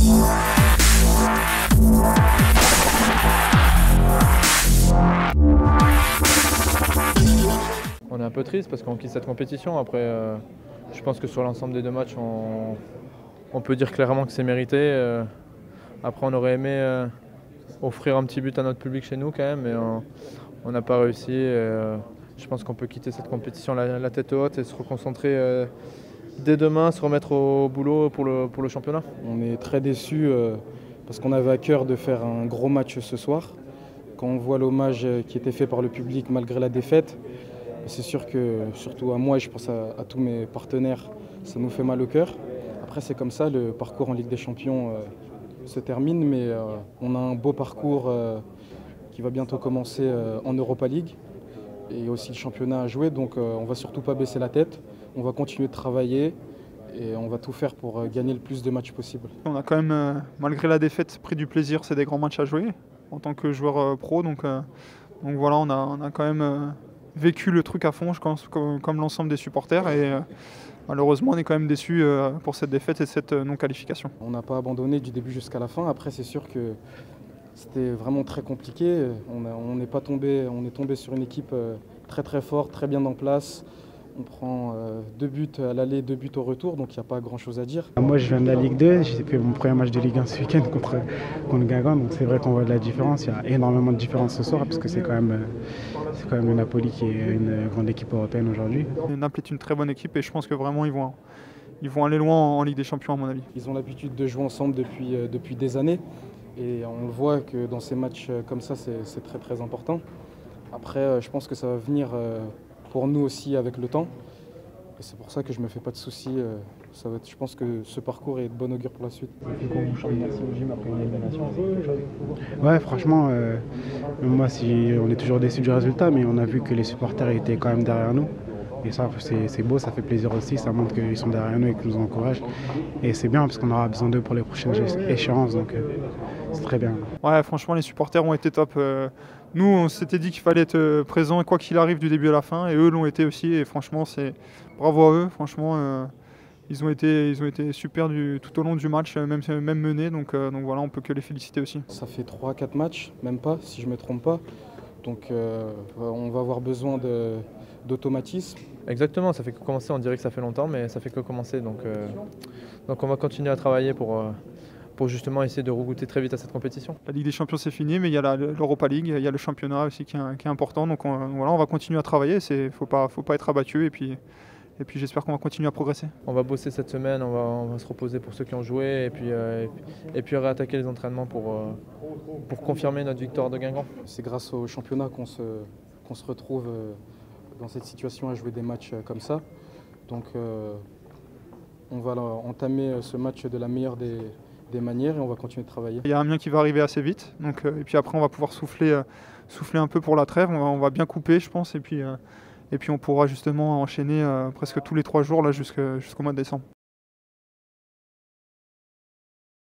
On est un peu triste parce qu'on quitte cette compétition. Après, je pense que sur l'ensemble des deux matchs, on peut dire clairement que c'est mérité. Après, on aurait aimé offrir un petit but à notre public chez nous quand même, mais on n'a pas réussi. Je pense qu'on peut quitter cette compétition la tête haute et se reconcentrer dès demain, se remettre au boulot pour le championnat. On est très déçus parce qu'on avait à cœur de faire un gros match ce soir. Quand on voit l'hommage qui était fait par le public malgré la défaite, c'est sûr que, surtout à moi et je pense à tous mes partenaires, ça nous fait mal au cœur. Après c'est comme ça, le parcours en Ligue des Champions se termine, mais on a un beau parcours qui va bientôt commencer en Europa League et aussi le championnat à jouer, donc on va surtout pas baisser la tête, on va continuer de travailler et on va tout faire pour gagner le plus de matchs possible. On a quand même, malgré la défaite, pris du plaisir, c'est des grands matchs à jouer en tant que joueur pro, donc voilà, on a quand même vécu le truc à fond, je pense, comme l'ensemble des supporters, et malheureusement on est quand même déçus pour cette défaite et cette non-qualification. On n'a pas abandonné du début jusqu'à la fin, après c'est sûr que c'était vraiment très compliqué, on est tombé sur une équipe très très forte, très bien en place. On prend 2 buts à l'aller, 2 buts au retour, donc il n'y a pas grand chose à dire. Moi je viens de la Ligue 2, j'ai fait mon premier match de Ligue 1 ce week-end contre Guingamp, donc c'est vrai qu'on voit de la différence. Il y a énormément de différence ce soir parce que c'est quand même le Napoli qui est une grande équipe européenne aujourd'hui. Naples est une très bonne équipe et je pense que vraiment ils vont aller loin en Ligue des Champions à mon avis. Ils ont l'habitude de jouer ensemble depuis des années et on le voit que dans ces matchs comme ça c'est très très important. Après je pense que ça va venir pour nous aussi avec le temps. Et c'est pour ça que je ne me fais pas de soucis. Je pense que ce parcours est de bon augure pour la suite. Et puis quand vous changez merci au gym après une élimination, c'est quelque chose? Ouais, franchement, moi on est toujours déçus du résultat, mais on a vu que les supporters étaient quand même derrière nous. Et ça, c'est beau, ça fait plaisir aussi, ça montre qu'ils sont derrière nous et qu'ils nous encouragent. Et c'est bien parce qu'on aura besoin d'eux pour les prochaines échéances, donc c'est très bien. Ouais, franchement, les supporters ont été top. Nous, on s'était dit qu'il fallait être présent, quoi qu'il arrive, du début à la fin, et eux l'ont été aussi. Et franchement, c'est bravo à eux. Franchement, ils ont été super tout au long du match, même menés. Donc voilà, on peut que les féliciter aussi. Ça fait 3-4 matchs, même pas, si je ne me trompe pas. Donc on va avoir besoin d'automatisme. Exactement, ça fait que commencer, on dirait que ça fait longtemps, mais ça fait que commencer. Donc on va continuer à travailler pour justement essayer de regoûter très vite à cette compétition. La Ligue des Champions c'est fini, mais il y a l'Europa League, il y a le championnat aussi qui est important. Donc voilà, on va continuer à travailler, faut pas être abattu et puis j'espère qu'on va continuer à progresser. On va bosser cette semaine, on va se reposer pour ceux qui ont joué et puis réattaquer les entraînements pour confirmer notre victoire de Guingamp. C'est grâce au championnat qu'on se retrouve dans cette situation à jouer des matchs comme ça. Donc on va entamer ce match de la meilleure des manières et on va continuer de travailler. Il y a Amiens qui va arriver assez vite, donc, et puis après on va pouvoir souffler un peu pour la trêve, on va bien couper je pense, et puis on pourra justement enchaîner presque tous les 3 jours là jusqu'au mois de décembre.